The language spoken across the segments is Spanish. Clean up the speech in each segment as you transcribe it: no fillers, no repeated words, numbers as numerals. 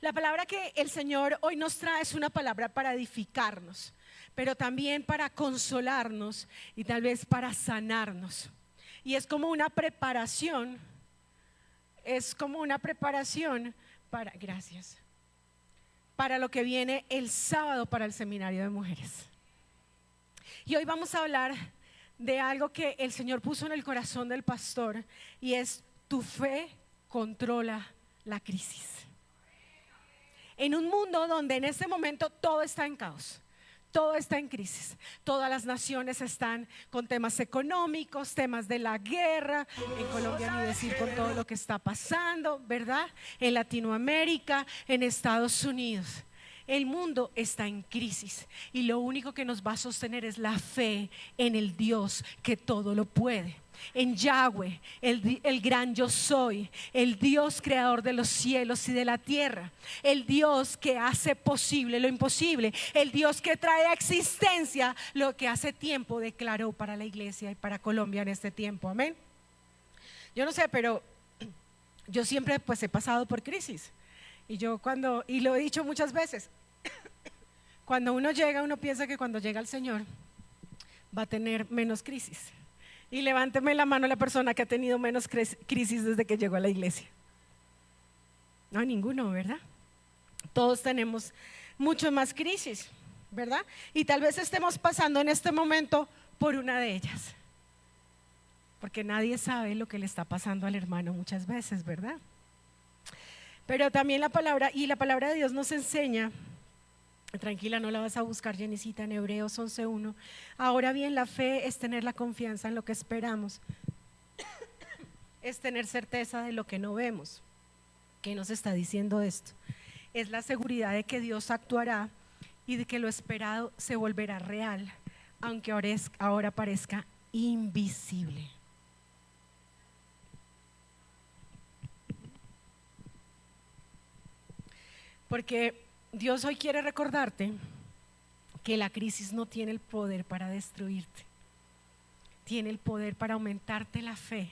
La palabra que el Señor hoy nos trae es una palabra para edificarnos, pero también para consolarnos y tal vez para sanarnos. Y es como una preparación, para, gracias, para lo que viene el sábado para el seminario de mujeres. Y hoy vamos a hablar de algo que el Señor puso en el corazón del pastor, y es: tu fe controla la crisis. En un mundo donde en este momento todo está en caos, todo está en crisis, todas las naciones están con temas económicos, temas de la guerra, en Colombia ni decir con todo lo que está pasando, ¿verdad? En Latinoamérica, en Estados Unidos. El mundo está en crisis y lo único que nos va a sostener es la fe en el Dios que todo lo puede, en Yahweh, el gran yo soy, el Dios creador de los cielos y de la tierra, el Dios que hace posible lo imposible, el Dios que trae a existencia lo que hace tiempo declaró para la iglesia y para Colombia en este tiempo. Amén. Yo no sé, pero yo siempre pues he pasado por crisis. Y lo he dicho muchas veces, cuando uno llega, uno piensa que cuando llega el Señor va a tener menos crisis. Y levánteme la mano la persona que ha tenido menos crisis desde que llegó a la iglesia. No hay ninguno, ¿verdad? Todos tenemos mucho más crisis, ¿verdad? Y tal vez estemos pasando en este momento por una de ellas, porque nadie sabe lo que le está pasando al hermano muchas veces, ¿verdad? Pero también la palabra de Dios nos enseña, tranquila, no la vas a buscar, Jenicita, en Hebreos 11:1. Ahora bien, la fe es tener la confianza en lo que esperamos, es tener certeza de lo que no vemos. ¿Qué nos está diciendo esto? Es la seguridad de que Dios actuará y de que lo esperado se volverá real, aunque ahora parezca invisible. Porque Dios hoy quiere recordarte que la crisis no tiene el poder para destruirte, tiene el poder para aumentarte la fe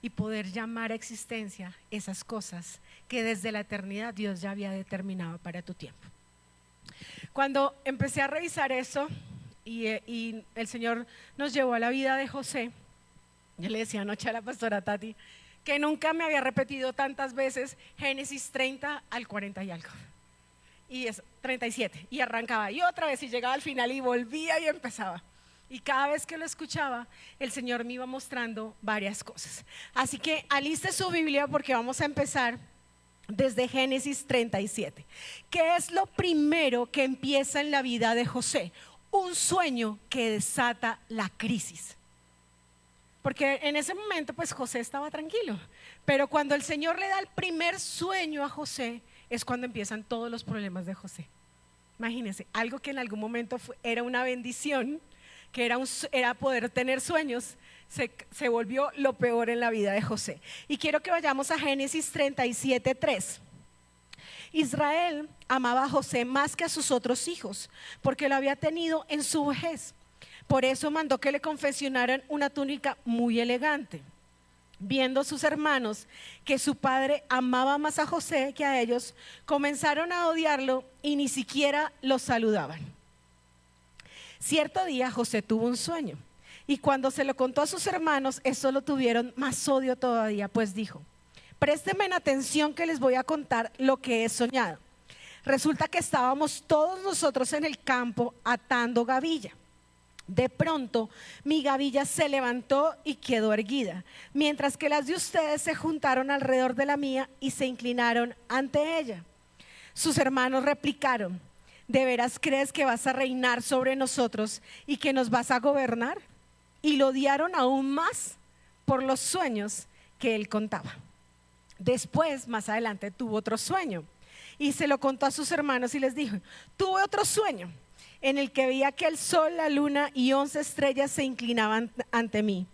y poder llamar a existencia esas cosas que desde la eternidad Dios ya había determinado para tu tiempo. Cuando empecé a revisar eso y el Señor nos llevó a la vida de José, yo le decía anoche a la pastora Tati que nunca me había repetido tantas veces Génesis 30 al 40 y algo, y es 37, y arrancaba y otra vez y llegaba al final y volvía y empezaba, y cada vez que lo escuchaba el Señor me iba mostrando varias cosas. Así que aliste su Biblia porque vamos a empezar desde Génesis 37. ¿Qué es lo primero que empieza en la vida de José? Un sueño que desata la crisis. Porque en ese momento pues José estaba tranquilo, pero cuando el Señor le da el primer sueño a José es cuando empiezan todos los problemas de José. Imagínense, algo que en algún momento era una bendición, que era poder tener sueños, se volvió lo peor en la vida de José. Y quiero que vayamos a Génesis 37:3. Israel amaba a José más que a sus otros hijos, porque lo había tenido en su vejez. Por eso mandó que le confeccionaran una túnica muy elegante. Viendo sus hermanos que su padre amaba más a José que a ellos, comenzaron a odiarlo y ni siquiera lo saludaban. Cierto día José tuvo un sueño, y cuando se lo contó a sus hermanos, eso lo tuvieron más odio todavía, pues dijo: préstenme atención que les voy a contar lo que he soñado. Resulta que estábamos todos nosotros en el campo atando gavilla. De pronto mi gavilla se levantó y quedó erguida, mientras que las de ustedes se juntaron alrededor de la mía y se inclinaron ante ella. Sus hermanos replicaron: ¿de veras crees que vas a reinar sobre nosotros y que nos vas a gobernar? Y lo odiaron aún más por los sueños que él contaba. Después, más adelante, tuvo otro sueño y se lo contó a sus hermanos y les dijo: tuve otro sueño en el que veía que el sol, la luna y 11 estrellas se inclinaban ante mí.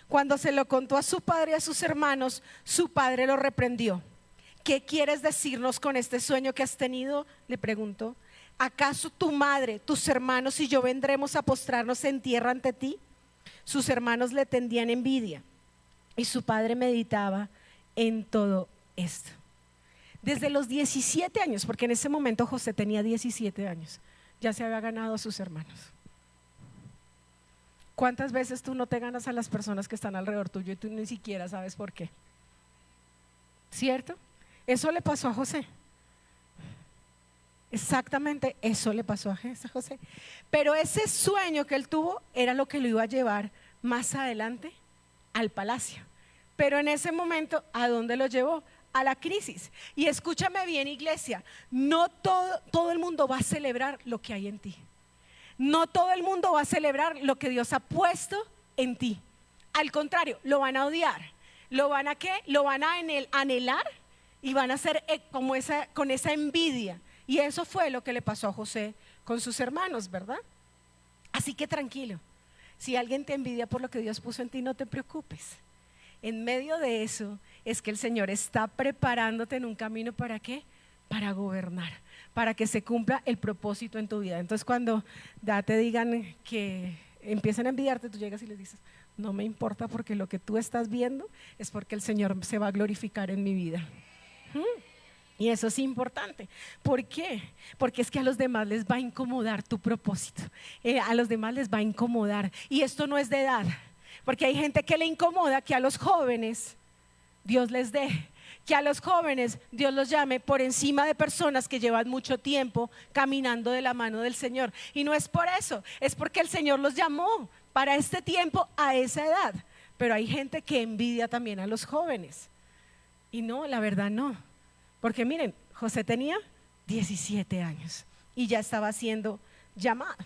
Cuando se lo contó a su padre y a sus hermanos, su padre lo reprendió. ¿Qué quieres decirnos con este sueño que has tenido?, le preguntó. ¿Acaso tu madre, tus hermanos y yo vendremos a postrarnos en tierra ante ti? Sus hermanos le tendían envidia y su padre meditaba en todo esto. Desde los 17 años, porque en ese momento José tenía 17 años, ya se había ganado a sus hermanos. ¿Cuántas veces tú no te ganas a las personas que están alrededor tuyo y tú ni siquiera sabes por qué? ¿Cierto? Eso le pasó a José. Exactamente, eso le pasó a José. Pero ese sueño que él tuvo era lo que lo iba a llevar más adelante al palacio. Pero en ese momento, ¿a dónde lo llevó? A la crisis. Y escúchame bien, iglesia, no todo el mundo va a celebrar lo que hay en ti. No todo el mundo va a celebrar lo que Dios ha puesto en ti. Al contrario, lo van a odiar. ¿Lo van a qué? Lo van a anhelar y van a hacer con esa envidia. Y eso fue lo que le pasó a José con sus hermanos, ¿verdad? Así que tranquilo, si alguien te envidia por lo que Dios puso en ti, no te preocupes. En medio de eso es que el Señor está preparándote en un camino, ¿para qué? Para gobernar, para que se cumpla el propósito en tu vida. Entonces cuando ya te digan que empiecen a envidiarte, tú llegas y les dices, no me importa porque lo que tú estás viendo es porque el Señor se va a glorificar en mi vida. Y eso es importante. ¿Por qué? Porque es que a los demás les va a incomodar tu propósito. A los demás les va a incomodar. Y esto no es de edad. Porque hay gente que le incomoda que a los jóvenes Dios les dé. Que a los jóvenes Dios los llame por encima de personas que llevan mucho tiempo caminando de la mano del Señor. Y no es por eso, es porque el Señor los llamó para este tiempo a esa edad. Pero hay gente que envidia también a los jóvenes. Y no, la verdad no. Porque miren, José tenía 17 años y ya estaba siendo llamado.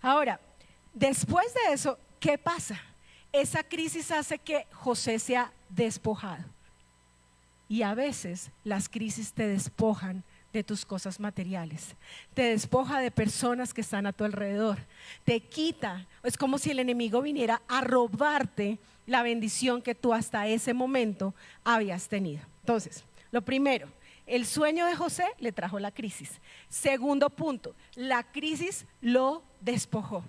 Ahora, después de eso, ¿qué pasa? Esa crisis hace que José sea despojado. Y a veces las crisis te despojan de tus cosas materiales, te despoja de personas que están a tu alrededor, te quita, es como si el enemigo viniera a robarte la bendición que tú hasta ese momento habías tenido. Entonces, lo primero, el sueño de José le trajo la crisis. Segundo punto, la crisis lo despojó.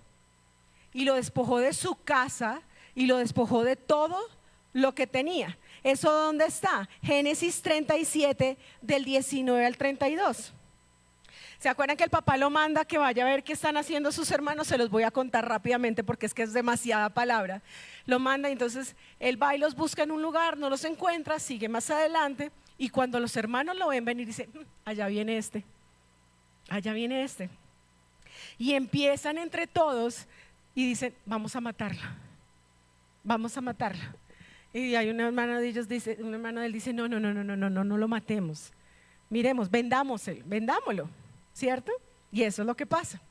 Y lo despojó de su casa y lo despojó de todo lo que tenía. ¿Eso dónde está? Génesis 37 del 19 al 32. ¿Se acuerdan que el papá lo manda que vaya a ver qué están haciendo sus hermanos? Se los voy a contar rápidamente porque es que es demasiada palabra. Lo manda y entonces él va y los busca en un lugar, no los encuentra, sigue más adelante y cuando los hermanos lo ven venir dice, allá viene este, allá viene este. Y empiezan entre todos y dicen, vamos a matarlo, vamos a matarlo. Y hay un hermano de ellos dice, un hermano de él dice, no lo matemos, miremos, vendámoslo. ¿Cierto? Y eso es lo que pasa.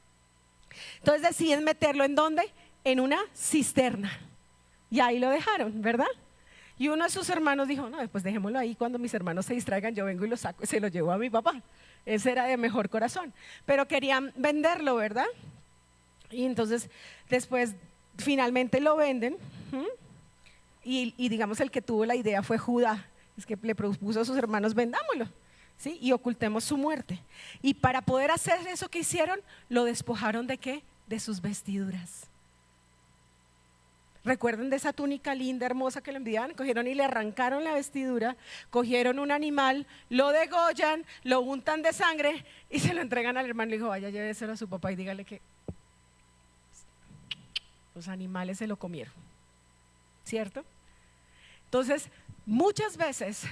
Entonces deciden meterlo ¿en dónde? En una cisterna. Y ahí lo dejaron, ¿verdad? Y uno de sus hermanos dijo, no, pues dejémoslo ahí, cuando mis hermanos se distraigan yo vengo y lo saco y se lo llevo a mi papá. Ese era de mejor corazón. Pero querían venderlo, ¿verdad? Y entonces después finalmente lo venden. Y digamos el que tuvo la idea fue Judá. Es que le propuso a sus hermanos, vendámoslo. ¿Sí? Y ocultemos su muerte. Y para poder hacer eso que hicieron, lo despojaron ¿de qué? De sus vestiduras. Recuerden de esa túnica linda, hermosa que le enviaban, cogieron y le arrancaron la vestidura, cogieron un animal, lo degollan, lo untan de sangre y se lo entregan al hermano y le dijo, vaya, lléveselo a su papá y dígale que los animales se lo comieron. ¿Cierto? Entonces, muchas veces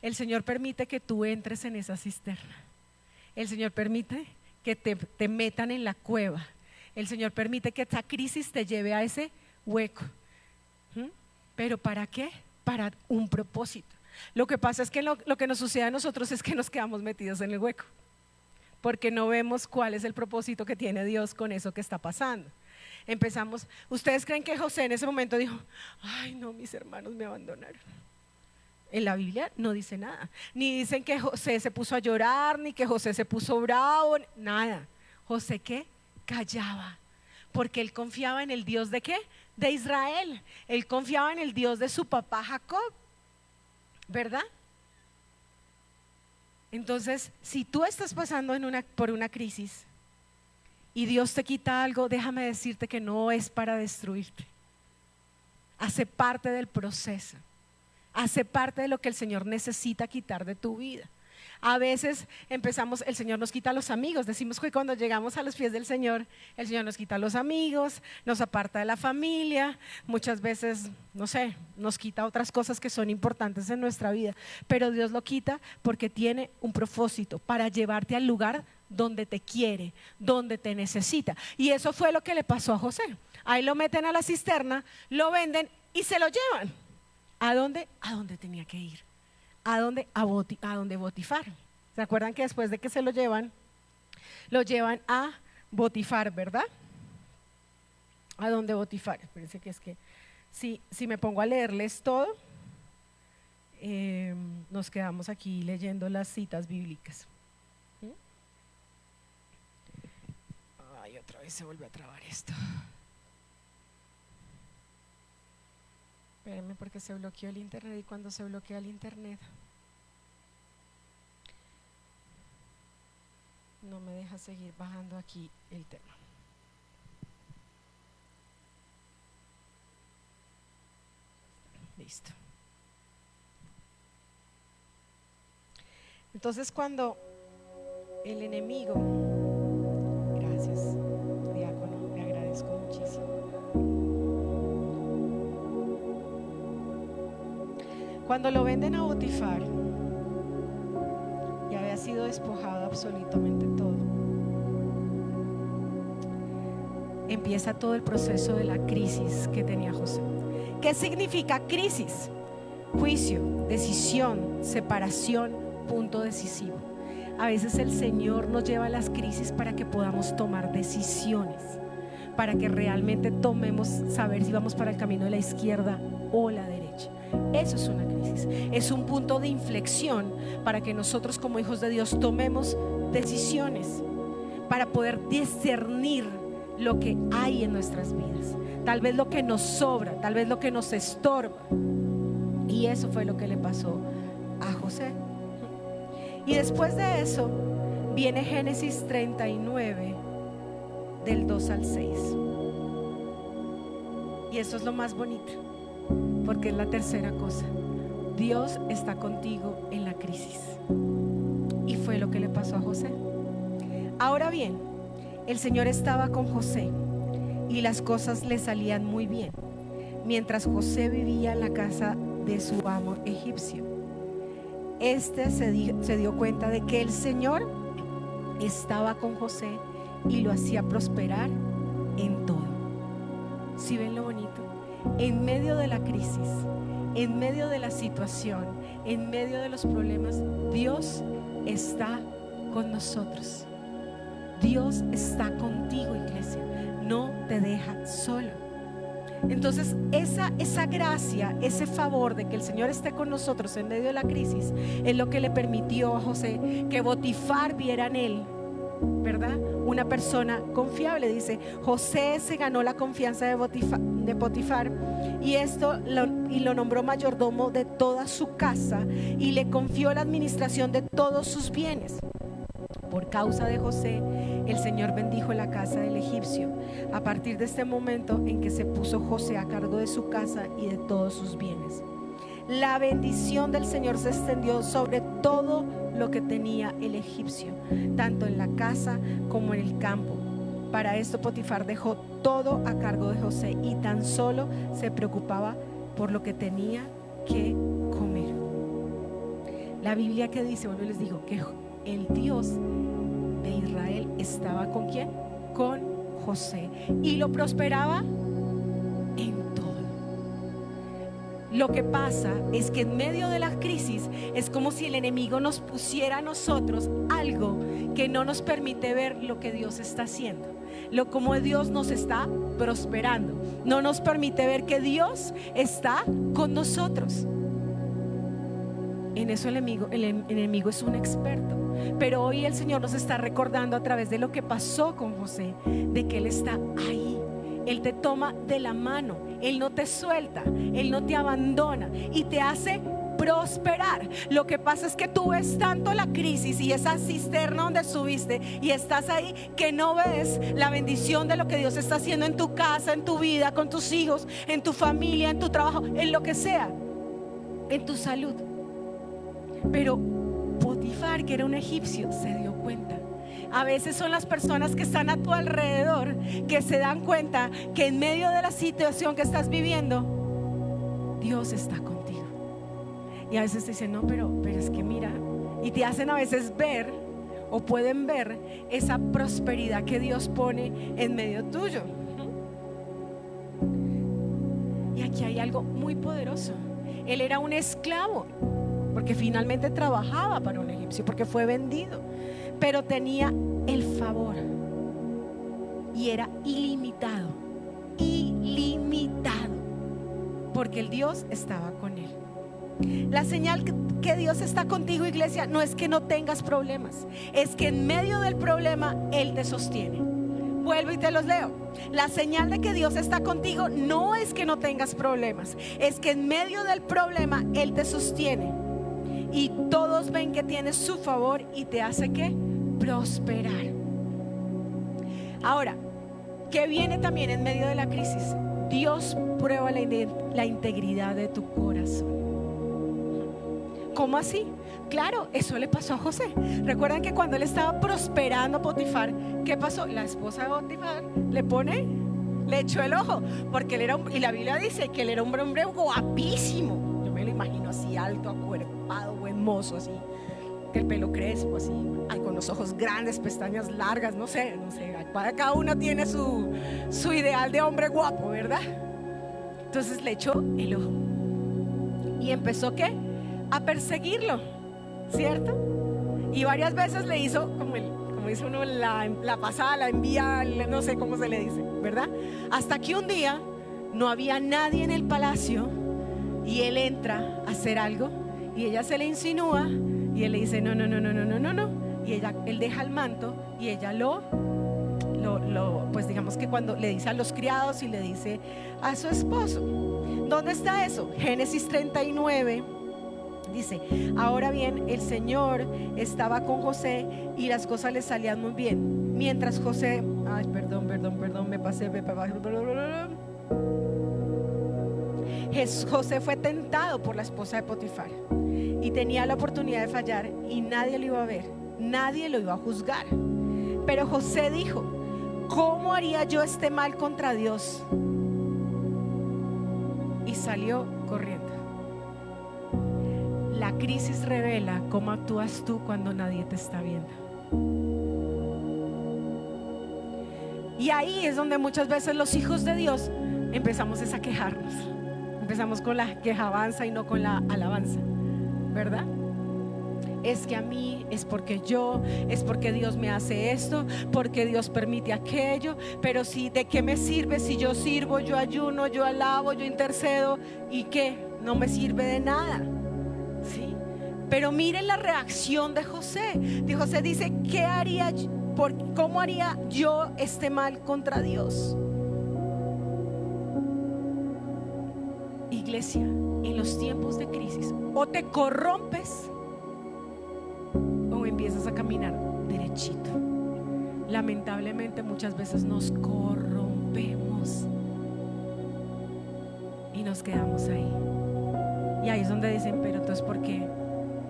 el Señor permite que tú entres en esa cisterna. El Señor permite que te metan en la cueva. El Señor permite que esta crisis te lleve a ese hueco. ¿Pero para qué? Para un propósito. Lo que pasa es que lo que nos sucede a nosotros es que nos quedamos metidos en el hueco, porque no vemos cuál es el propósito que tiene Dios con eso que está pasando. Empezamos, ¿ustedes creen que José en ese momento dijo, ay no, mis hermanos me abandonaron? En la Biblia no dice nada, ni dicen que José se puso a llorar, ni que José se puso bravo, nada. José ¿qué? Callaba, porque él confiaba en el Dios ¿de qué? De Israel. Él confiaba en el Dios de su papá Jacob, ¿verdad? Entonces, si tú estás pasando por una crisis y Dios te quita algo, déjame decirte que no es para destruirte, hace parte del proceso. Hace parte de lo que el Señor necesita quitar de tu vida. A veces empezamos, el Señor nos quita a los amigos. Decimos que cuando llegamos a los pies del Señor, el Señor nos quita a los amigos, nos aparta de la familia. Muchas veces, no sé, nos quita otras cosas que son importantes en nuestra vida. Pero Dios lo quita porque tiene un propósito para llevarte al lugar donde te quiere, donde te necesita. Y eso fue lo que le pasó a José. Ahí lo meten a la cisterna, lo venden y se lo llevan. ¿A dónde? A donde tenía que ir. ¿A dónde? A donde Potifar. ¿Se acuerdan que después de que se lo llevan a Potifar, ¿verdad? ¿A dónde Potifar? Espérense que es que si me pongo a leerles todo, nos quedamos aquí leyendo las citas bíblicas. Ay, otra vez se volvió a trabar esto. Espérenme porque se bloqueó el internet, y cuando se bloquea el internet no me deja seguir bajando aquí el tema. Listo. Entonces cuando el enemigo, gracias diácono, le agradezco muchísimo. Cuando lo venden a Potifar y había sido despojado absolutamente todo, empieza todo el proceso de la crisis que tenía José. ¿Qué significa crisis? Juicio, decisión, separación, punto decisivo. A veces el Señor nos lleva a las crisis para que podamos tomar decisiones, para que realmente tomemos, saber si vamos para el camino de la izquierda o la derecha. Eso es una crisis, es un punto de inflexión para que nosotros como hijos de Dios tomemos decisiones, para poder discernir lo que hay en nuestras vidas, tal vez lo que nos sobra, tal vez lo que nos estorba. Y eso fue lo que le pasó a José. Y después de eso viene Génesis 39 del 2 al 6. Y eso es lo más bonito, porque es la tercera cosa. Dios está contigo en la crisis. Y fue lo que le pasó a José. Ahora bien, el Señor estaba con José y las cosas le salían muy bien, mientras José vivía en la casa de su amo egipcio. Este se dio cuenta de que el Señor estaba con José y lo hacía prosperar en todo. ¿Sí ven lo bonito? En medio de la crisis, en medio de la situación, en medio de los problemas, Dios está con nosotros. Dios está contigo, iglesia. No te deja solo. Entonces esa gracia, ese favor de que el Señor esté con nosotros en medio de la crisis, es lo que le permitió a José que Potifar viera en él, ¿verdad? Una persona confiable. Dice, José se ganó la confianza de Potifar y lo nombró mayordomo de toda su casa y le confió la administración de todos sus bienes. Por causa de José, el Señor bendijo la casa del egipcio. A partir de este momento en que se puso José a cargo de su casa y de todos sus bienes, la bendición del Señor se extendió sobre todo lo que tenía el egipcio, tanto en la casa como en el campo. Para esto Potifar dejó todo a cargo de José y tan solo se preocupaba por lo que tenía que comer. La Biblia que dice, bueno, les digo que el Dios de Israel estaba ¿con quién? Con José, y lo prosperaba en todo. Lo que pasa es que en medio de la crisis es como si el enemigo nos pusiera a nosotros algo que no nos permite ver lo que Dios está haciendo, como Dios nos está prosperando. No nos permite ver que Dios está con nosotros. En eso el enemigo es un experto. Pero hoy el Señor nos está recordando a través de lo que pasó con José, de que Él está ahí. Él te toma de la mano, Él no te suelta, Él no te abandona y te hace prosperar. Lo que pasa es que tú ves tanto la crisis y esa cisterna donde subiste y estás ahí, que no ves la bendición de lo que Dios está haciendo en tu casa, en tu vida, con tus hijos, en tu familia, en tu trabajo, en lo que sea. en tu salud. Pero Potifar, que era un egipcio, se dio cuenta. A veces son las personas que están a tu alrededor que se dan cuenta que en medio de la situación que estás viviendo, Dios está contigo. Y a veces te dicen, no, pero es que mira, y te hacen a veces ver, o pueden ver, esa prosperidad que Dios pone en medio tuyo. Y aquí hay algo muy poderoso. Él era un esclavo, porque finalmente trabajaba para un egipcio, porque fue vendido, pero tenía el favor y era ilimitado, porque el Dios estaba con él. La señal que Dios está contigo, iglesia, no es que no tengas problemas, es que en medio del problema Él te sostiene. Vuelvo y te los leo. La señal de que Dios está contigo no es que no tengas problemas, es que en medio del problema Él te sostiene. Y todos ven que tienes su favor y te hace ¿qué? Prosperar. Ahora, ¿qué viene también en medio de la crisis? Dios prueba la integridad de tu corazón. ¿Cómo así? Claro, eso le pasó a José. Recuerdan que cuando él estaba prosperando a Potifar, ¿qué pasó? La esposa de Potifar le echó el ojo, porque él era y la Biblia dice que él era un hombre guapísimo. Yo me lo imagino así, alto, acuerpado, buen mozo, así, que el pelo crespo, así, con los ojos grandes, pestañas largas, no sé, cada uno tiene su ideal de hombre guapo, ¿verdad? Entonces le echó el ojo y empezó ¿qué? A perseguirlo, ¿cierto? Y varias veces le hizo como dice uno, la pasada, la envía, no sé cómo se le dice, ¿verdad? Hasta que un día no había nadie en el palacio y él entra a hacer algo y ella se le insinúa y él le dice no, y él deja el manto y ella pues digamos que cuando le dice a los criados y le dice a su esposo. ¿Dónde está eso? Génesis 39 dice: ahora bien, el Señor estaba con José y las cosas le salían muy bien. Mientras José, me pasé. José fue tentado por la esposa de Potifar y tenía la oportunidad de fallar y nadie lo iba a ver, nadie lo iba a juzgar. Pero José dijo: ¿cómo haría yo este mal contra Dios? Y salió corriendo. La crisis revela cómo actúas tú cuando nadie te está viendo. Y ahí es donde muchas veces los hijos de Dios empezamos a quejarnos. Empezamos con la quejabanza y no con la alabanza, ¿verdad? Es que a mí, es porque Dios me hace esto, porque Dios permite aquello. Pero si, ¿de qué me sirve si yo sirvo, yo ayuno, yo alabo, yo intercedo? ¿Y qué? No me sirve de nada. ¿Sí? Pero miren la reacción de José. José dice: ¿qué haría? ¿Cómo haría yo este mal contra Dios? Iglesia, en los tiempos de crisis, o te corrompes o empiezas a caminar derechito. Lamentablemente muchas veces nos corrompemos y nos quedamos ahí. Y ahí es donde dicen: pero entonces ¿por qué?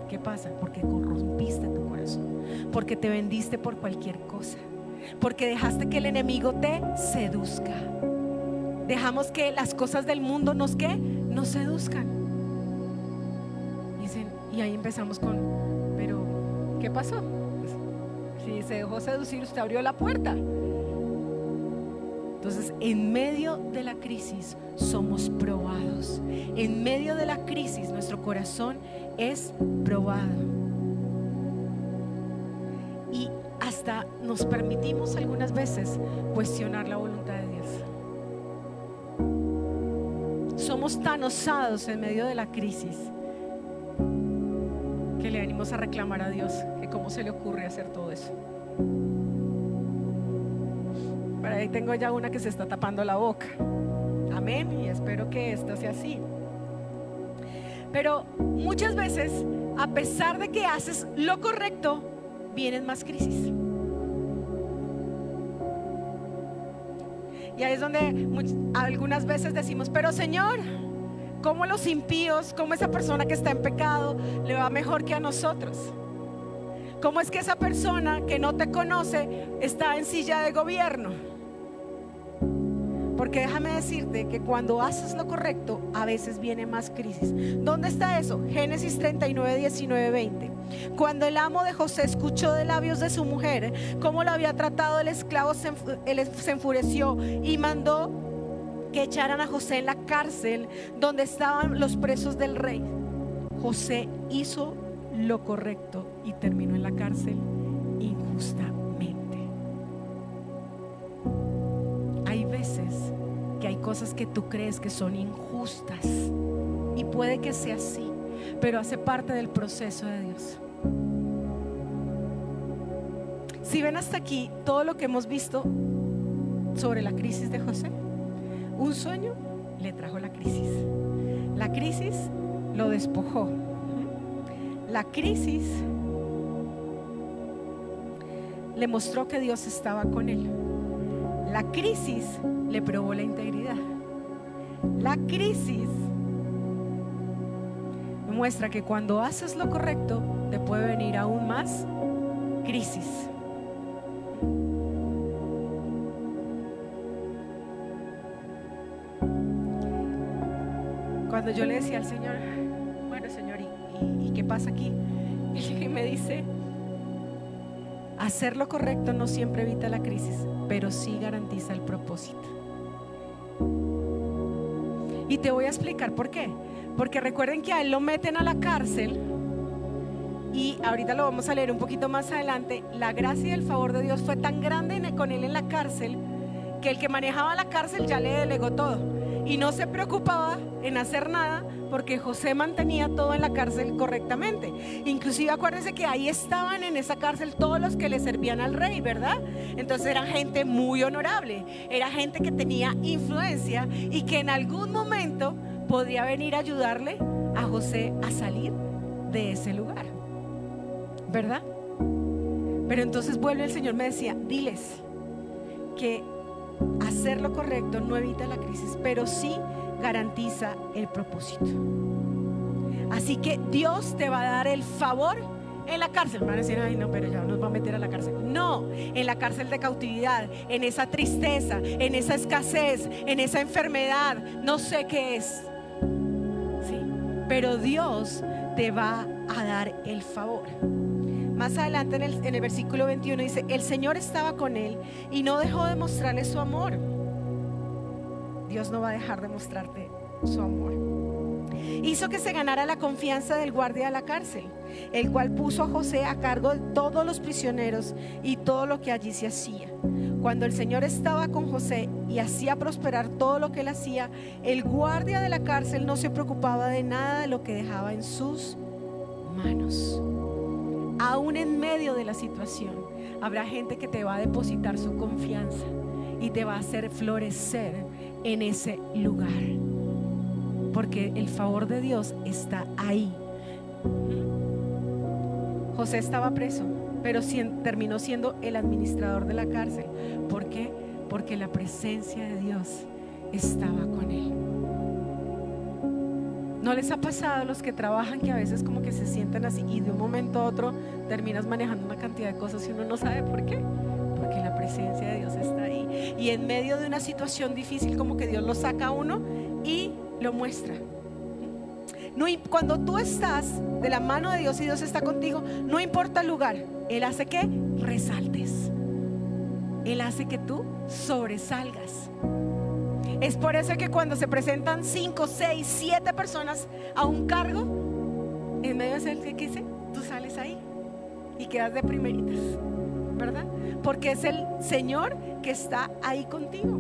¿Qué pasa? Porque corrompiste tu corazón, porque te vendiste por cualquier cosa, porque dejaste que el enemigo te seduzca. Dejamos que las cosas del mundo nos seduzcan. Dicen, y ahí empezamos con: pero ¿qué pasó? Pues, si se dejó seducir, usted abrió la puerta. Entonces, en medio de la crisis somos probados. En medio de la crisis nuestro corazón es probado. Y hasta nos permitimos algunas veces cuestionar la voluntad de Dios. Somos tan osados en medio de la crisis que le venimos a reclamar a Dios que cómo se le ocurre hacer todo eso. Por ahí tengo ya una que se está tapando la boca. Amén. Y espero que esto sea así. Pero muchas veces, a pesar de que haces lo correcto, vienen más crisis. Y ahí es donde algunas veces decimos: pero Señor, cómo los impíos, cómo esa persona que está en pecado le va mejor que a nosotros. ¿Cómo es que esa persona que no te conoce está en silla de gobierno? Porque déjame decirte que cuando haces lo correcto, a veces viene más crisis. ¿Dónde está eso? Génesis 39, 19, 20. Cuando el amo de José escuchó de labios de su mujer cómo lo había tratado el esclavo, se enfureció y mandó que echaran a José en la cárcel donde estaban los presos del rey. José hizo lo correcto y terminó en la cárcel injustamente. Hay veces que hay cosas que tú crees que son injustas y puede que sea así, pero hace parte del proceso de Dios. Si ven hasta aquí todo lo que hemos visto sobre la crisis de José, un sueño le trajo la crisis lo despojó, la crisis le mostró que Dios estaba con él, la crisis le probó la integridad, la crisis muestra que cuando haces lo correcto te puede venir aún más crisis. Cuando yo le decía al Señor, bueno Señor, ¿y qué pasa aquí? Él me dice, hacer lo correcto no siempre evita la crisis, pero sí garantiza el propósito. Y te voy a explicar por qué. Porque recuerden que a él lo meten a la cárcel y ahorita lo vamos a leer un poquito más adelante. La gracia y el favor de Dios fue tan grande con él en la cárcel que el que manejaba la cárcel ya le delegó todo y no se preocupaba en hacer nada porque José mantenía todo en la cárcel correctamente. Inclusive acuérdense que ahí estaban en esa cárcel todos los que le servían al rey, ¿verdad? Entonces era gente muy honorable, era gente que tenía influencia y que en algún momento podía venir a ayudarle a José a salir de ese lugar, ¿verdad? Pero entonces vuelve el Señor, me decía, diles que hacer lo correcto no evita la crisis, pero sí garantiza el propósito. Así que Dios te va a dar el favor en la cárcel. Van a decir, ay no, pero ya nos va a meter a la cárcel. No, en la cárcel de cautividad, en esa tristeza, en esa escasez, en esa enfermedad, no sé qué es. Sí, pero Dios te va a dar el favor. Más adelante en el versículo 21 dice, el Señor estaba con él y no dejó de mostrarle su amor. Dios no va a dejar de mostrarte su amor. Hizo que se ganara la confianza del guardia de la cárcel, el cual puso a José a cargo de todos los prisioneros y todo lo que allí se hacía. Cuando el Señor estaba con José y hacía prosperar todo lo que él hacía, el guardia de la cárcel no se preocupaba de nada de lo que dejaba en sus manos. Aún en medio de la situación, habrá gente que te va a depositar su confianza y te va a hacer florecer en ese lugar, porque el favor de Dios está ahí. José estaba preso, pero terminó siendo el administrador de la cárcel. ¿Por qué? Porque la presencia de Dios estaba con él. ¿No les ha pasado a los que trabajan que a veces como que se sientan así y de un momento a otro terminas manejando una cantidad de cosas y uno no sabe por qué? Porque la presencia de Dios está ahí, y en medio de una situación difícil como que Dios lo saca a uno y lo muestra. No, cuando tú estás de la mano de Dios y Dios está contigo, no importa el lugar, Él hace que resaltes, Él hace que tú sobresalgas. Es por eso que cuando se presentan 5, 6, 7 personas a un cargo, en medio de ese que dice, tú sales ahí y quedas de primeritas, ¿verdad? Porque es el Señor que está ahí contigo.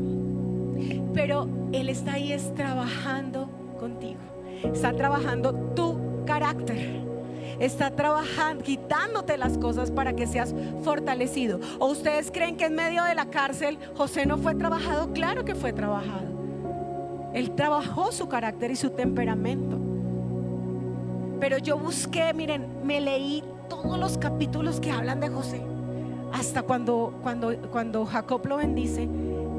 Pero Él está ahí trabajando contigo. Está trabajando tu carácter. Está trabajando, quitándote las cosas para que seas fortalecido. ¿O ustedes creen que en medio de la cárcel José no fue trabajado? Claro que fue trabajado. Él trabajó su carácter y su temperamento. Pero yo busqué, miren, me leí todos los capítulos que hablan de José, hasta cuando Jacob lo bendice,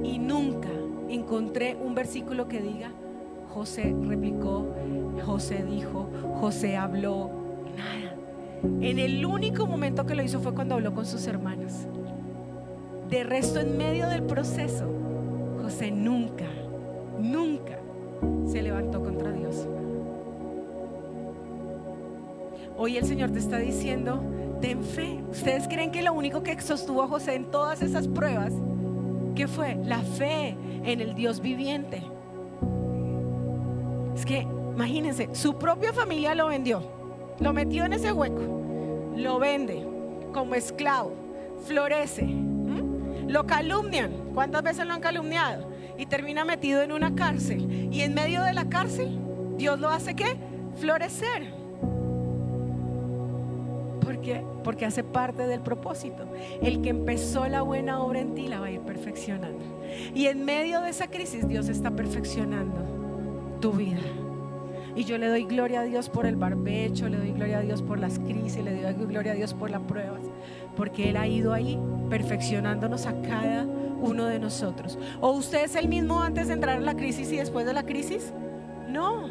y nunca encontré un versículo que diga José replicó, José dijo, José habló, nada. En el único momento que lo hizo fue cuando habló con sus hermanos. De resto, en medio del proceso, José nunca se levantó contra Dios. Hoy el Señor te está diciendo, ten fe. ¿Ustedes creen que lo único que sostuvo a José en todas esas pruebas, qué fue? La fe en el Dios viviente. Es que imagínense, su propia familia lo vendió, lo metió en ese hueco, lo vende como esclavo, florece, lo calumnian. ¿Cuántas veces lo han calumniado? Y termina metido en una cárcel, y en medio de la cárcel Dios lo hace ¿qué? Florecer. ¿Por qué? Porque hace parte del propósito. El que empezó la buena obra en ti la va a ir perfeccionando, y en medio de esa crisis Dios está perfeccionando tu vida. Y yo le doy gloria a Dios por el barbecho, le doy gloria a Dios por las crisis, le doy gloria a Dios por las pruebas, porque Él ha ido ahí perfeccionándonos a cada uno de nosotros. ¿O usted es el mismo antes de entrar en la crisis y después de la crisis? No.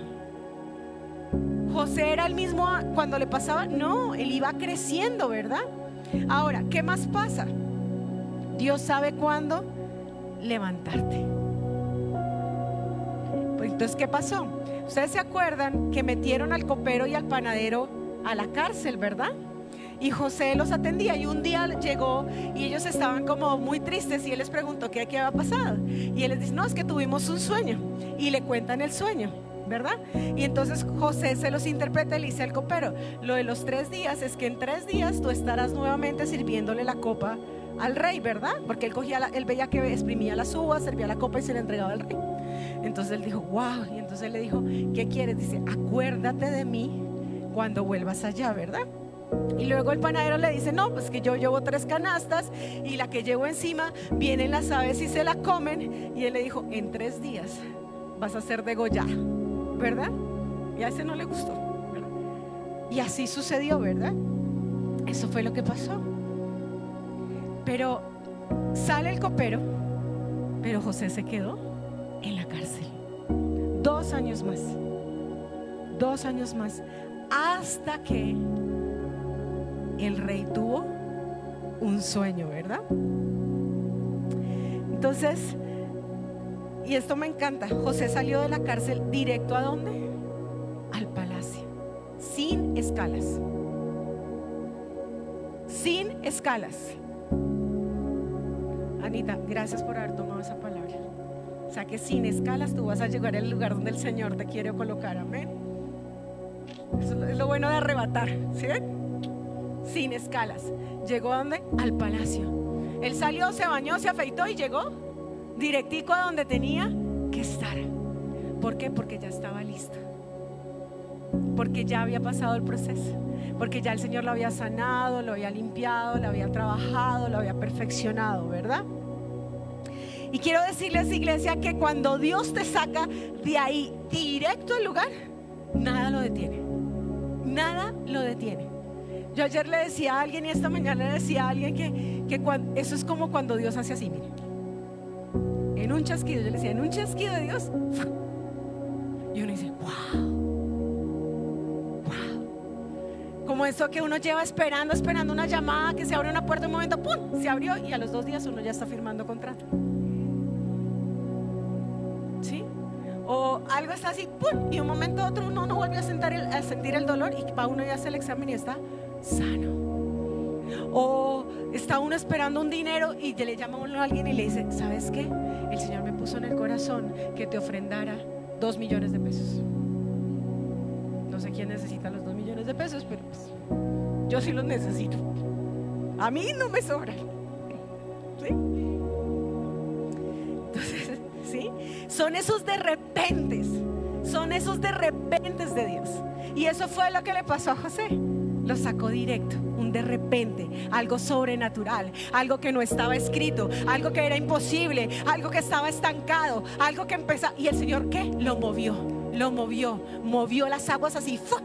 ¿José era el mismo cuando le pasaba? No, él iba creciendo, ¿verdad? Ahora, ¿qué más pasa? Dios sabe cuándo levantarte. Pues entonces, ¿qué pasó? Ustedes se acuerdan que metieron al copero y al panadero a la cárcel, ¿verdad? Y José los atendía, y un día llegó y ellos estaban como muy tristes, y él les preguntó qué había pasado, y él les dice, no, es que tuvimos un sueño, y le cuentan el sueño, ¿verdad? Y entonces José se los interpreta y le dice al copero, lo de los 3 días es que en 3 días tú estarás nuevamente sirviéndole la copa al rey, ¿verdad? Porque él veía que exprimía las uvas, servía la copa y se la entregaba al rey. Entonces él dijo, wow. Y entonces él le dijo, ¿qué quieres? Dice, acuérdate de mí cuando vuelvas allá, ¿verdad? Y luego el panadero le dice, no, pues que yo llevo 3 canastas y la que llevo encima vienen las aves y se la comen. Y él le dijo, en 3 días vas a ser degollada, ¿verdad? Y a ese no le gustó, ¿verdad? Y así sucedió, ¿verdad? Eso fue lo que pasó. Pero sale el copero, pero José se quedó en la cárcel 2 años más, 2 años más, hasta que el rey tuvo un sueño, ¿verdad? Entonces, y esto me encanta, José salió de la cárcel directo ¿a dónde? Al palacio, sin escalas, sin escalas. Anita, gracias por haber tomado esa palabra. O sea que sin escalas tú vas a llegar al lugar donde el Señor te quiere colocar, amén. Eso es lo bueno de arrebatar, ¿sí ven? Sin escalas. ¿Llegó a dónde? Al palacio. Él salió, se bañó, se afeitó y llegó directico a donde tenía que estar. ¿Por qué? Porque ya estaba listo, porque ya había pasado el proceso, porque ya el Señor lo había sanado, lo había limpiado, lo había trabajado, lo había perfeccionado, ¿verdad? Y quiero decirles, iglesia, que cuando Dios te saca de ahí directo al lugar, nada lo detiene, nada lo detiene. Yo ayer le decía a alguien, y esta mañana le decía a alguien que eso es como cuando Dios hace así, mire, en un chasquido. Yo le decía, en un chasquido de Dios, y uno dice, wow, wow. Como eso que uno lleva esperando una llamada, que se abre una puerta, un momento, ¡pum!, se abrió, y a los 2 días uno ya está firmando contrato. ¿Sí? O algo está así, ¡pum!, y un momento a otro uno no vuelve a sentir el dolor, y para uno ya hace el examen y está sano. O está uno esperando un dinero y le llama a uno a alguien y le dice, ¿sabes qué? El Señor me puso en el corazón que te ofrendara 2 millones de pesos. No sé quién necesita los 2 millones de pesos, pero pues, yo sí los necesito. A mí no me sobran. ¿Sí? Entonces, ¿sí? Son esos de repentes. Son esos de repentes de Dios. Y eso fue lo que le pasó a José. Lo sacó directo, un de repente, algo sobrenatural, algo que no estaba escrito, algo que era imposible, algo que estaba estancado, algo que empezó. Y el Señor, ¿qué? Lo movió las aguas así, ¡fua!,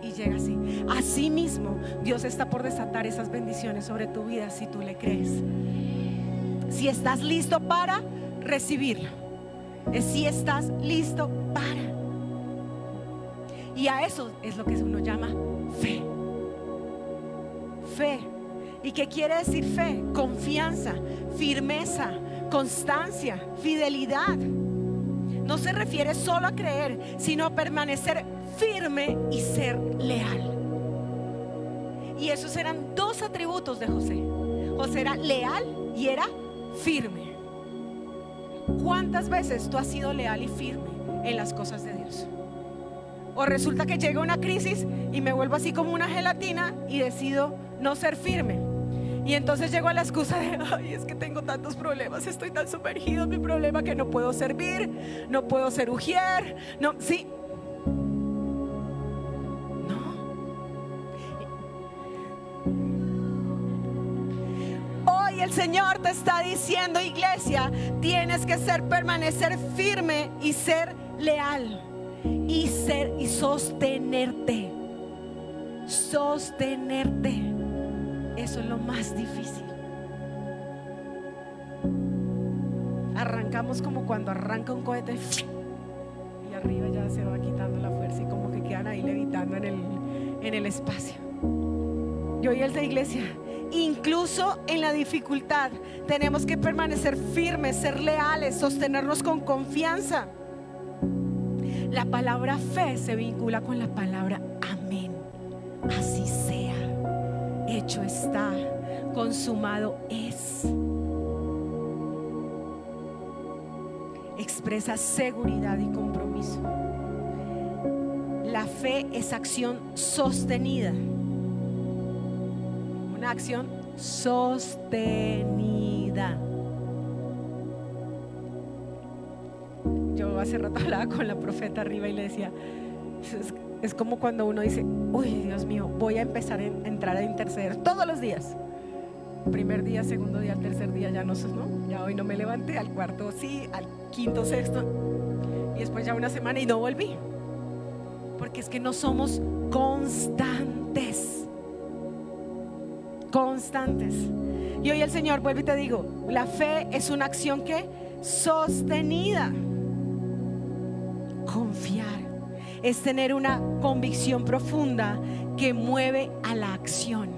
y llega así. Así mismo, Dios está por desatar esas bendiciones sobre tu vida si tú le crees. Si estás listo para recibirlo, si estás listo para Y a eso es lo que uno llama fe. Fe. ¿Y qué quiere decir fe? Confianza, firmeza, constancia, fidelidad. No se refiere solo a creer, sino a permanecer firme y ser leal. Y esos eran dos atributos de José. José era leal y era firme. ¿Cuántas veces tú has sido leal y firme en las cosas de Dios? O resulta que llega una crisis y me vuelvo así como una gelatina y decido no ser firme. Y entonces llego a la excusa de, ay, es que tengo tantos problemas, estoy tan sumergido en mi problema que no puedo servir, no puedo ser ujier, no, sí. Hoy el Señor te está diciendo, iglesia, tienes que permanecer firme y ser leal y sostenerte. Eso es lo más difícil. Arrancamos como cuando arranca un cohete y arriba ya se va quitando la fuerza y como que quedan ahí levitando en el espacio. Y hoy la iglesia, incluso en la dificultad, tenemos que permanecer firmes, ser leales, sostenernos con confianza. La palabra fe se vincula con la palabra amén. Así sea, hecho está, consumado es. Expresa seguridad y compromiso. La fe es acción sostenida. Una acción sostenida. Yo hace rato hablaba con la profeta arriba y le decía, es como cuando uno dice, uy, Dios mío, voy a empezar a entrar a interceder todos los días. Primer día, segundo día, al tercer día ya no, ya hoy no me levanté, al cuarto sí, al quinto, sexto, y después ya una semana y no volví, porque es que no somos constantes. Y hoy el Señor vuelve y te digo, la fe es una acción que sostenida. Confiar es tener una convicción profunda que mueve a la acción.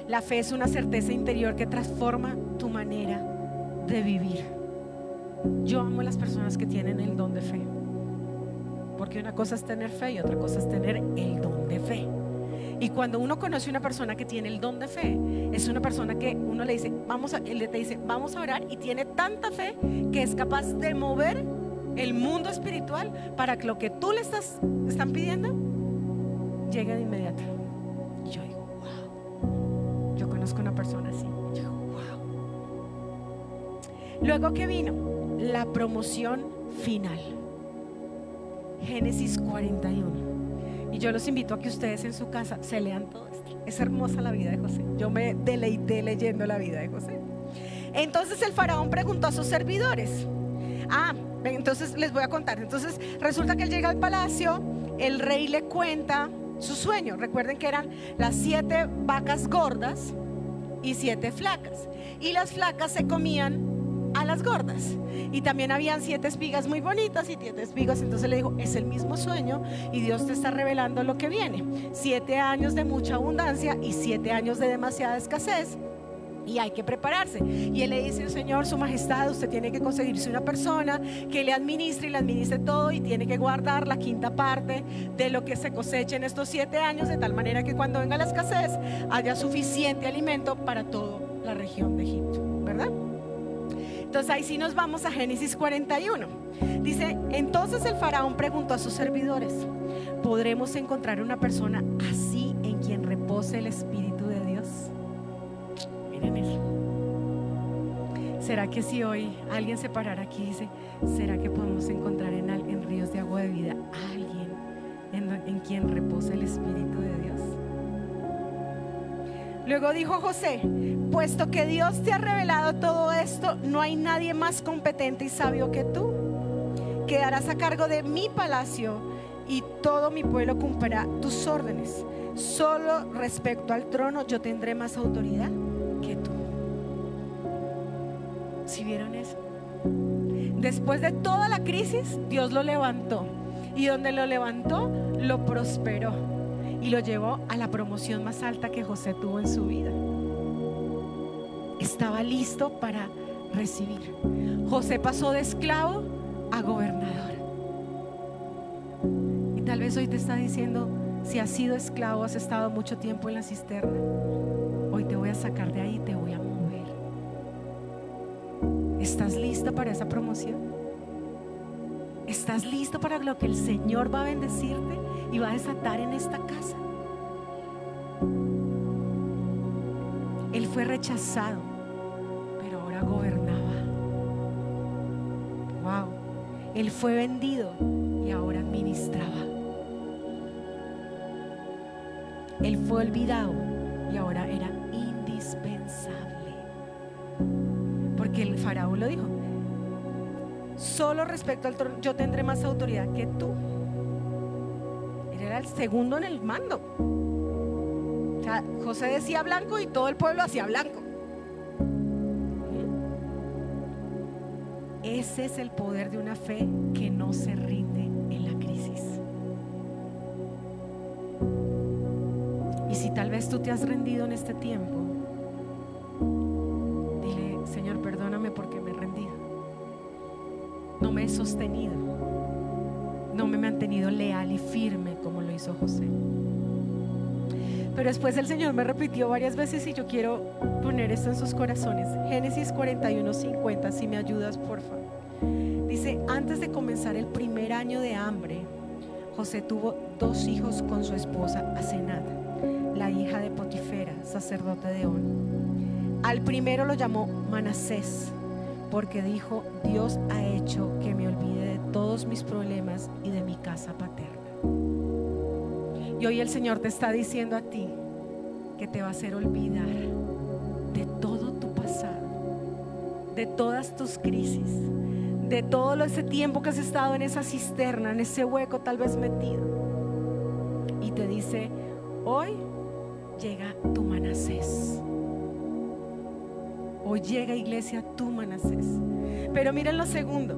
La fe es una certeza interior que transforma tu manera de vivir. Yo amo a las personas que tienen el don de fe, porque una cosa es tener fe y otra cosa es tener el don de fe. Y cuando uno conoce a una persona que tiene el don de fe, es una persona que uno le dice, él te dice, vamos a orar, y tiene tanta fe que es capaz de mover el mundo espiritual para que lo que tú le están pidiendo llegue de inmediato. Y yo digo, wow, yo conozco una persona así. Yo digo, wow. Luego que vino la promoción final, Génesis 41. Y yo los invito a que ustedes en su casa se lean todo esto. Es hermosa la vida de José. Yo me deleité leyendo la vida de José. Entonces el faraón preguntó a sus servidores. Entonces les voy a contar. Entonces resulta que él llega al palacio, el rey le cuenta su sueño. Recuerden que eran las 7 vacas gordas y 7 flacas. Y las flacas se comían a las gordas, y también habían 7 espigas muy bonitas y 7 espigas. Entonces le dijo, es el mismo sueño y Dios te está revelando lo que viene: 7 años de mucha abundancia y 7 años de demasiada escasez, y hay que prepararse. Y él le dice, Señor, su majestad, usted tiene que conseguirse una persona que le administre y le administre todo, y tiene que guardar la 5ª parte de lo que se coseche en estos 7 años, de tal manera que cuando venga la escasez haya suficiente alimento para toda la región de Egipto, ¿verdad? Entonces ahí sí nos vamos a Génesis 41. Dice, entonces el faraón preguntó a sus servidores, ¿podremos encontrar una persona así en quien repose el Espíritu de Dios? Miren eso. ¿Será que si hoy alguien se parara aquí y dice, ¿será que podemos encontrar en ríos de agua de vida a alguien en quien repose el Espíritu de Dios? Luego dijo José, puesto que Dios te ha revelado todo esto, no hay nadie más competente y sabio que tú. Quedarás a cargo de mi palacio y todo mi pueblo cumplirá tus órdenes. Solo respecto al trono yo tendré más autoridad que tú. ¿Sí vieron eso? Después de toda la crisis, Dios lo levantó. Y donde lo levantó, lo prosperó. Y lo llevó a la promoción más alta que José tuvo en su vida. Estaba listo para recibir. José pasó de esclavo a gobernador. Y tal vez hoy te está diciendo, si has sido esclavo, has estado mucho tiempo en la cisterna, hoy te voy a sacar de ahí y te voy a mover. ¿Estás listo para esa promoción? ¿Estás listo para lo que el Señor va a bendecirte y va a desatar en esta casa? Él fue rechazado, pero ahora gobernaba. Wow. Él fue vendido y ahora administraba. Él fue olvidado y ahora era indispensable. Porque el faraón lo dijo: solo respecto al trono yo tendré más autoridad que tú. Él era el segundo en el mando. O sea, José decía blanco y todo el pueblo hacía blanco. Ese es el poder de una fe que no se rinde en la crisis. Y si tal vez tú te has rendido en este tiempo, dile: Señor, perdóname porque me he rendido. No me he sostenido, no me he mantenido leal y firme como lo hizo José. Pero después el Señor me repitió varias veces y yo quiero poner esto en sus corazones. Génesis 41:50, si me ayudas, por favor. Dice: antes de comenzar el primer año de hambre, José tuvo 2 hijos con su esposa Asenat, la hija de Potifera, sacerdote de On. Al primero lo llamó Manasés, porque dijo: Dios ha hecho que me olvide de todos mis problemas y de mi casa paterna. Y hoy el Señor te está diciendo a ti que te va a hacer olvidar de todo tu pasado, de todas tus crisis, de todo ese tiempo que has estado en esa cisterna, en ese hueco tal vez metido. Y te dice: hoy llega tu Manasés. Hoy llega, iglesia, tu Manasés. Pero miren lo segundo.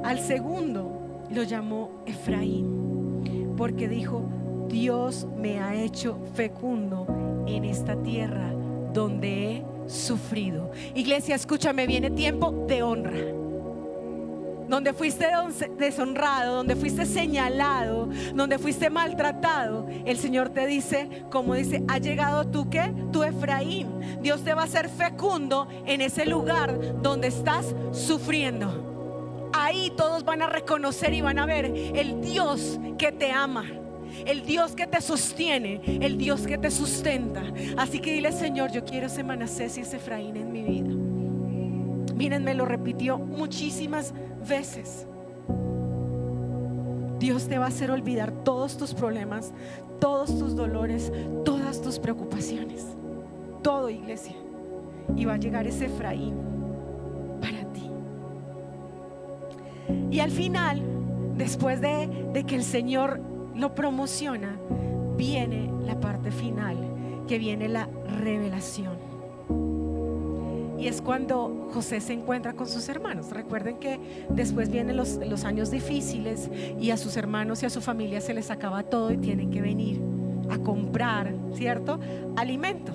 Al segundo lo llamó Efraín, porque dijo: Dios me ha hecho fecundo en esta tierra donde he sufrido. Iglesia, escúchame, viene tiempo de honra. Donde fuiste deshonrado, donde fuiste señalado, donde fuiste maltratado, el Señor te dice, como dice: ha llegado tú, ¿qué? Tu Efraín. Dios te va a hacer fecundo en ese lugar donde estás sufriendo. Ahí todos van a reconocer y van a ver el Dios que te ama, el Dios que te sostiene, el Dios que te sustenta. Así que dile: Señor, yo quiero ese Manasés y ese Efraín en mi vida. Miren, me lo repitió muchísimas veces. Dios te va a hacer olvidar todos tus problemas, todos tus dolores, todas tus preocupaciones, todo, iglesia. Y va a llegar ese Efraín para ti. Y al final, después de que el Señor lo promociona, viene la parte final, que viene la revelación. Y es cuando José se encuentra con sus hermanos. Recuerden que después vienen los años difíciles y a sus hermanos y a su familia se les acaba todo y tienen que venir a comprar, ¿cierto?, alimento.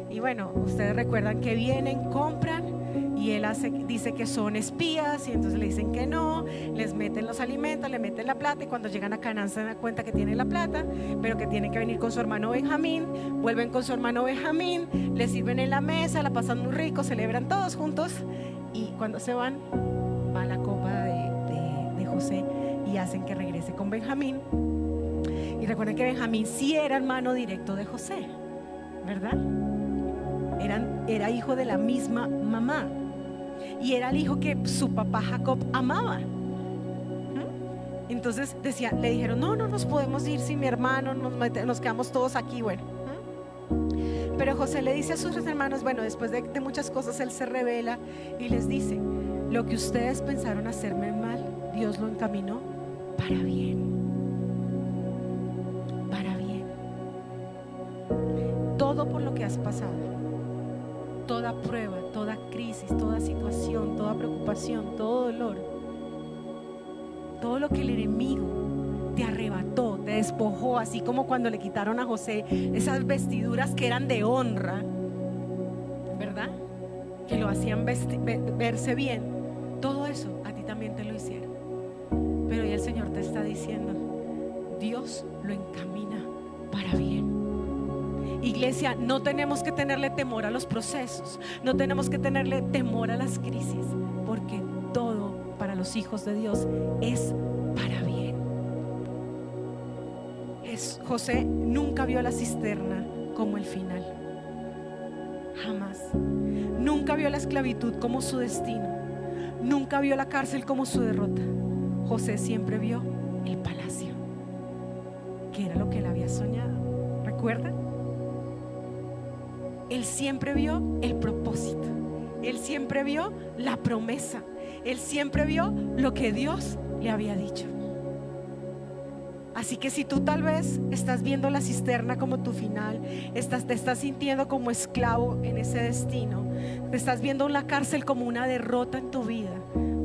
Y bueno, ustedes recuerdan que vienen, compran, y él dice que son espías, y entonces le dicen que no, les meten los alimentos, le meten la plata, y cuando llegan a Canaán se dan cuenta que tienen la plata, pero que tienen que venir con su hermano Benjamín. Vuelven con su hermano Benjamín, le sirven en la mesa, la pasan muy rico, celebran todos juntos, y cuando se van, va la copa de José y hacen que regrese con Benjamín. Y recuerden que Benjamín sí era hermano directo de José, ¿verdad? Era hijo de la misma mamá, y era el hijo que su papá Jacob amaba. Entonces le dijeron: no nos podemos ir sin mi hermano, nos quedamos todos aquí. Bueno, pero José le dice a sus hermanos, bueno, después de muchas cosas, él se revela y les dice: lo que ustedes pensaron hacerme mal, Dios lo encaminó para bien. Para bien. Todo por lo que has pasado, toda prueba, toda crisis, toda situación, toda preocupación, todo dolor, todo lo que el enemigo te arrebató, te despojó, así como cuando le quitaron a José esas vestiduras que eran de honra, ¿verdad? Que lo hacían verse bien. Todo eso a ti también te lo hicieron. Pero hoy el Señor te está diciendo, Dios lo encamina para bien. Iglesia, no tenemos que tenerle temor a los procesos, no tenemos que tenerle temor a las crisis, porque todo para los hijos de Dios es para bien. José nunca vio la cisterna como el final, jamás. Nunca vio la esclavitud como su destino, nunca vio la cárcel como su derrota. José siempre vio el palacio, que era lo que él había soñado. ¿Recuerdan? Él siempre vio el propósito, él siempre vio la promesa, él siempre vio lo que Dios le había dicho. Así que si tú tal vez estás viendo la cisterna como tu final, te estás sintiendo como esclavo en ese destino, te estás viendo la cárcel como una derrota en tu vida,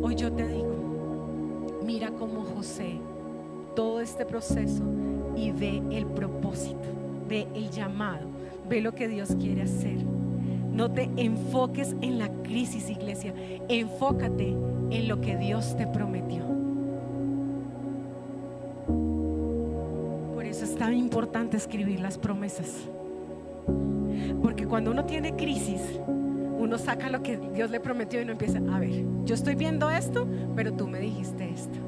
hoy yo te digo, mira como José todo este proceso y ve el propósito, ve el llamado, ve lo que Dios quiere hacer. No te enfoques en la crisis, iglesia, enfócate en lo que Dios te prometió. Por eso es tan importante escribir las promesas, porque cuando uno tiene crisis, uno saca lo que Dios le prometió y uno empieza, a ver, yo estoy viendo esto, pero tú me dijiste esto,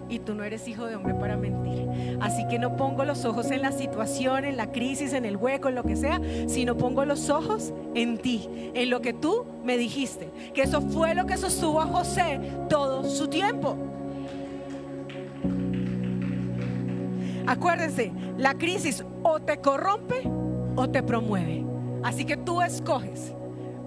y tú no eres hijo de hombre para mentir. Así que no pongo los ojos en la situación, en la crisis, en el hueco, en lo que sea, sino pongo los ojos en ti, en lo que tú me dijiste. Que eso fue lo que sostuvo a José todo su tiempo. Acuérdense, la crisis o te corrompe o te promueve. Así que tú escoges.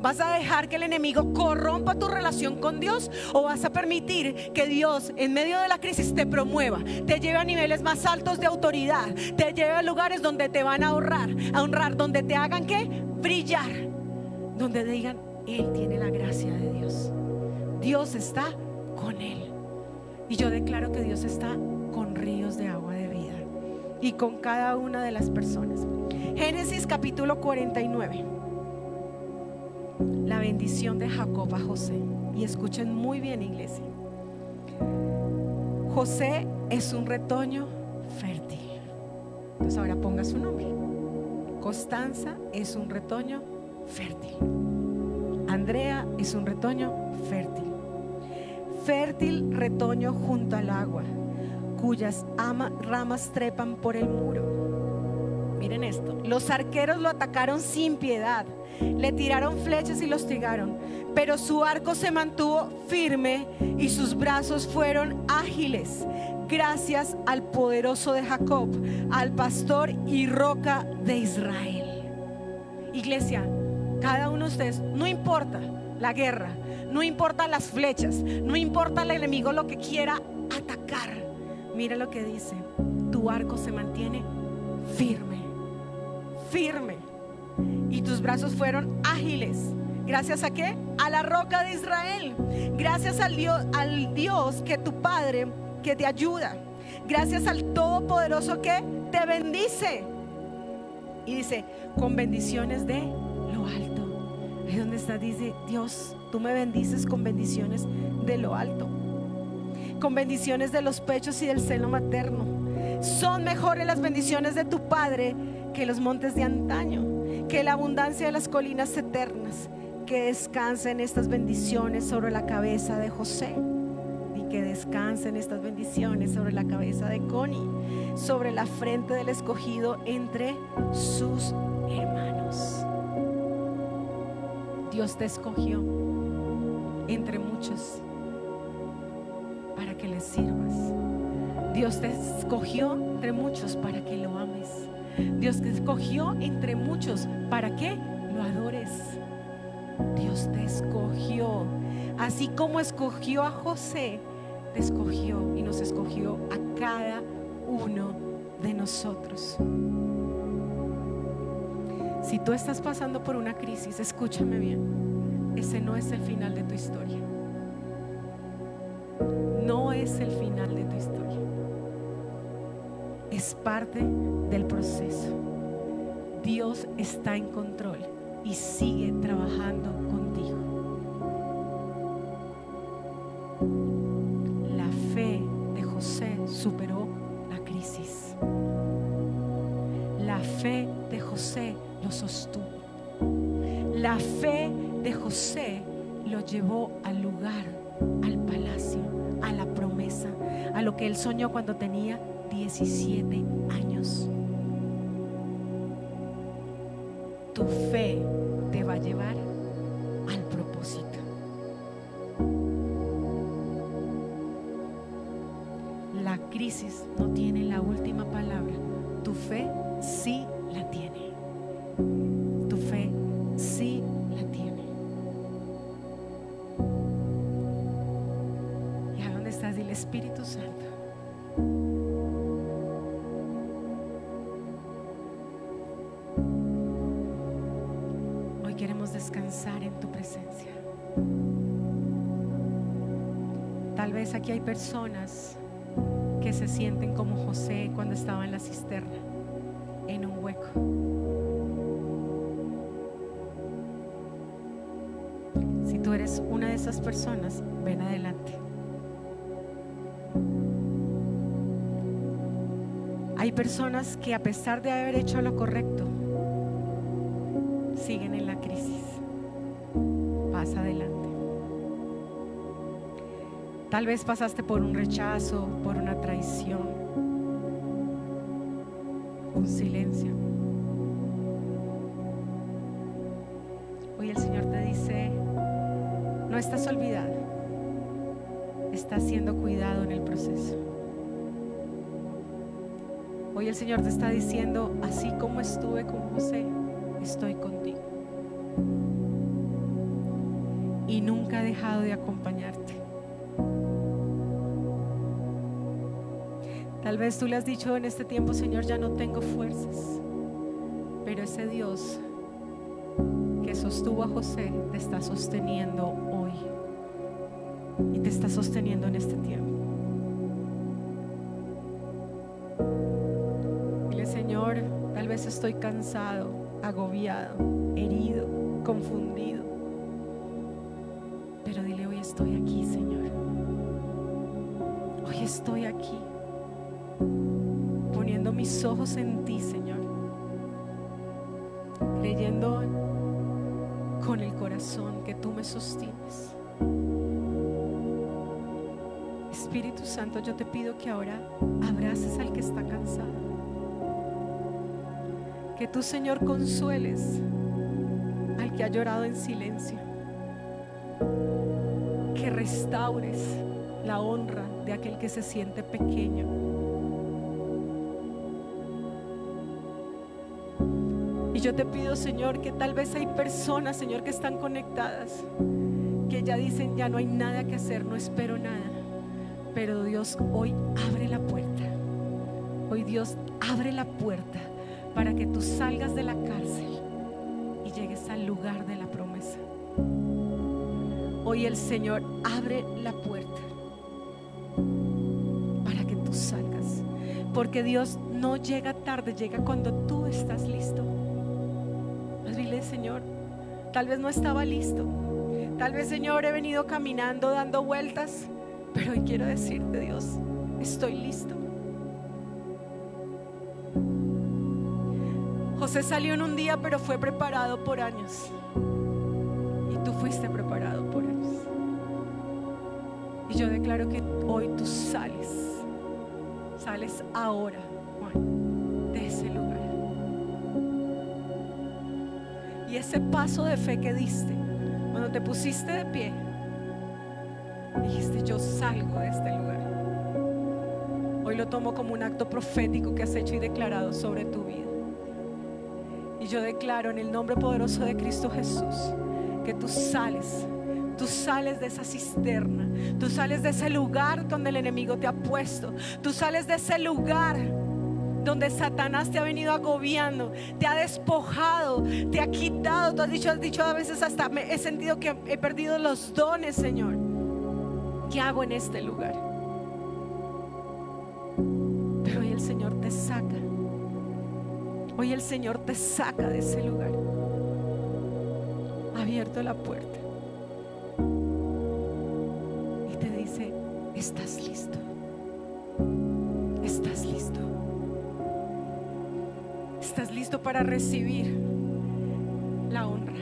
¿Vas a dejar que el enemigo corrompa tu relación con Dios o vas a permitir que Dios en medio de la crisis te promueva, te lleve a niveles más altos de autoridad, te lleve a lugares donde te van a honrar, donde te hagan ¿qué? Brillar, donde digan, Él tiene la gracia de Dios, Dios está con Él? Y yo declaro que Dios está con ríos de agua de vida y con cada una de las personas. Génesis capítulo 49. La bendición de Jacob a José. Y escuchen muy bien, iglesia. José es un retoño fértil. Entonces ahora ponga su nombre. Constanza es un retoño fértil. Andrea es un retoño fértil. Fértil retoño junto al agua, cuyas ramas trepan por el muro. Miren esto. Los arqueros lo atacaron sin piedad, le tiraron flechas y lo hostigaron, pero su arco se mantuvo firme y sus brazos fueron ágiles, gracias al poderoso de Jacob, al pastor y roca de Israel. Iglesia, cada uno de ustedes, no importa la guerra, no importa las flechas, no importa el enemigo lo que quiera atacar, mira lo que dice: tu arco se mantiene firme, firme, y tus brazos fueron ágiles. ¿Gracias a qué? A la roca de Israel. Gracias al Dios que tu Padre, que te ayuda. Gracias al Todopoderoso que te bendice. Y dice, con bendiciones de lo alto. Ahí donde está, dice, Dios, tú me bendices con bendiciones de lo alto, con bendiciones de los pechos y del seno materno. Son mejores las bendiciones de tu Padre que los montes de antaño, que la abundancia de las colinas eternas. Que descansen estas bendiciones sobre la cabeza de José, y que descansen estas bendiciones sobre la cabeza de Connie, sobre la frente del escogido entre sus hermanos. Dios te escogió entre muchos para que le sirvas. Dios te escogió entre muchos para que lo ames. Dios te escogió entre muchos para que lo adores. Dios te escogió, así como escogió a José, te escogió y nos escogió a cada uno de nosotros. Si tú estás pasando por una crisis, escúchame bien, ese no es el final de tu historia. No es el final de tu historia. Es parte del proceso. Dios está en control y sigue trabajando contigo. La fe de José superó la crisis. La fe de José lo sostuvo. La fe de José lo llevó al lugar, al palacio, a la promesa, a lo que él soñó cuando tenía 17 años. Tu fe te va a llevar al propósito. La crisis no tiene la última palabra. Tu fe sí la tiene. Tu fe sí la tiene. ¿Y a dónde estás? Dile: Espíritu Santo, hoy queremos descansar en tu presencia. Tal vez aquí hay personas que se sienten como José cuando estaba en la cisterna, en un hueco. Si tú eres una de esas personas, ven adelante. Hay personas que, a pesar de haber hecho lo correcto, siguen en la crisis. Pasa adelante. Tal vez pasaste por un rechazo, por una traición, un silencio. Hoy el Señor te dice: no estás olvidado, estás siendo cuidado en el proceso. Hoy el Señor te está diciendo: así como estuve con José, estoy contigo. Y nunca he dejado de acompañarte. Tal vez tú le has dicho en este tiempo: Señor, ya no tengo fuerzas. Pero ese Dios que sostuvo a José te está sosteniendo hoy. Y te está sosteniendo en este tiempo. Dile: Señor, tal vez estoy cansado, agobiado, herido, confundido. Pero dile: hoy estoy aquí, Señor. Hoy estoy aquí, poniendo mis ojos en ti, Señor, creyendo con el corazón que tú me sostienes. Espíritu Santo, yo te pido que ahora abraces al que está cansado, que tú, Señor, consueles al que ha llorado en silencio, que restaures la honra de aquel que se siente pequeño. Y yo te pido, Señor, que tal vez hay personas, Señor, que están conectadas, que ya dicen: ya no hay nada que hacer, no espero nada. Pero Dios hoy abre la puerta. Hoy Dios abre la puerta para que tú salgas de la cárcel y llegues al lugar de la promesa. Hoy el Señor abre la puerta para que tú salgas, porque Dios no llega tarde, llega cuando tú estás listo. Dile: Señor, tal vez no estaba listo, tal vez, Señor, he venido caminando dando vueltas, pero hoy quiero decirte: Dios, estoy listo. José salió en un día, pero fue preparado por años. Y tú fuiste preparado por años. Y yo declaro que hoy tú sales ahora, Juan, de ese lugar. Y ese paso de fe que diste, cuando te pusiste de pie, dijiste: yo salgo de este lugar. Hoy lo tomo como un acto profético que has hecho y declarado sobre tu vida. Y yo declaro en el nombre poderoso de Cristo Jesús que tú sales de esa cisterna, tú sales de ese lugar donde el enemigo te ha puesto, tú sales de ese lugar donde Satanás te ha venido agobiando, te ha despojado, te ha quitado. Tú has dicho a veces: hasta he sentido que he perdido los dones, Señor. ¿Qué hago en este lugar? te saca. Hoy el Señor te saca de ese lugar. Ha abierto la puerta y te dice: estás listo. Estás listo. Estás listo para recibir la honra.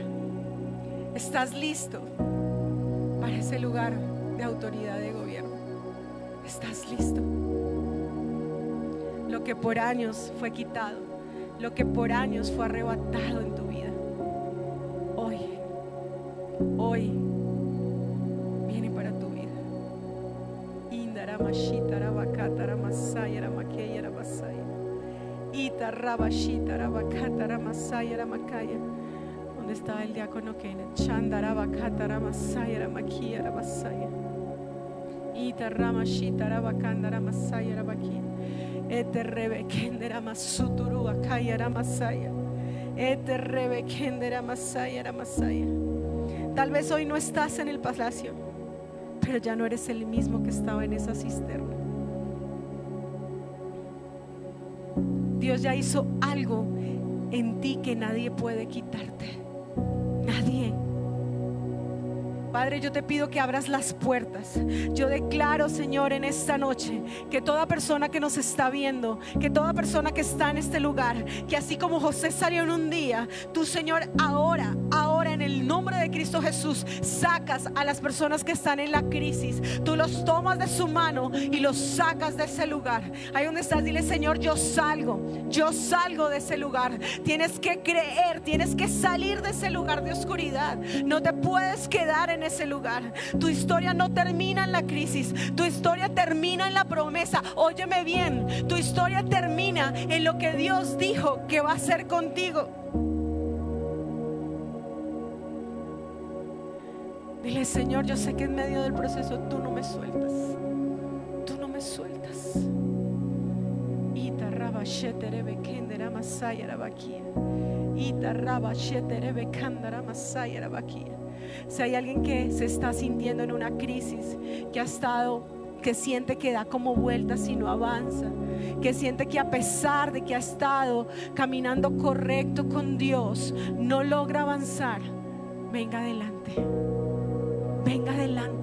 Estás listo para ese lugar de autoridad de gobierno. Estás listo. Lo que por años fue quitado, lo que por años fue arrebatado en tu vida, hoy viene para tu vida. ¿Dónde estaba el diácono Kenneth? Tal vez hoy no estás en el palacio, pero ya no eres el mismo que estaba en esa cisterna. Dios ya hizo algo en ti que nadie puede quitarte. Nadie. Padre, yo te pido que abras las puertas. Yo declaro, Señor, en esta noche, que toda persona que nos está viendo, que toda persona que está en este lugar, que así como José salió en un día, tú, Señor, ahora en el nombre de Cristo Jesús, sacas a las personas que están en la crisis. Tú los tomas de su mano y los sacas de ese lugar. Ahí donde estás, dile: Señor, yo salgo de ese lugar. Tienes que creer, tienes que salir de ese lugar de oscuridad. No te puedes quedar en ese lugar. Tu historia no termina en la crisis, tu historia termina en la promesa. Óyeme bien, tu historia termina en lo que Dios dijo que va a hacer contigo. Dile: Señor, yo sé que en medio del proceso tú no me sueltas. Tú no me sueltas. Si hay alguien que se está sintiendo en una crisis, que siente que da como vueltas y no avanza, que siente que a pesar de que ha estado caminando correcto con Dios, no logra avanzar, venga adelante. Venga adelante.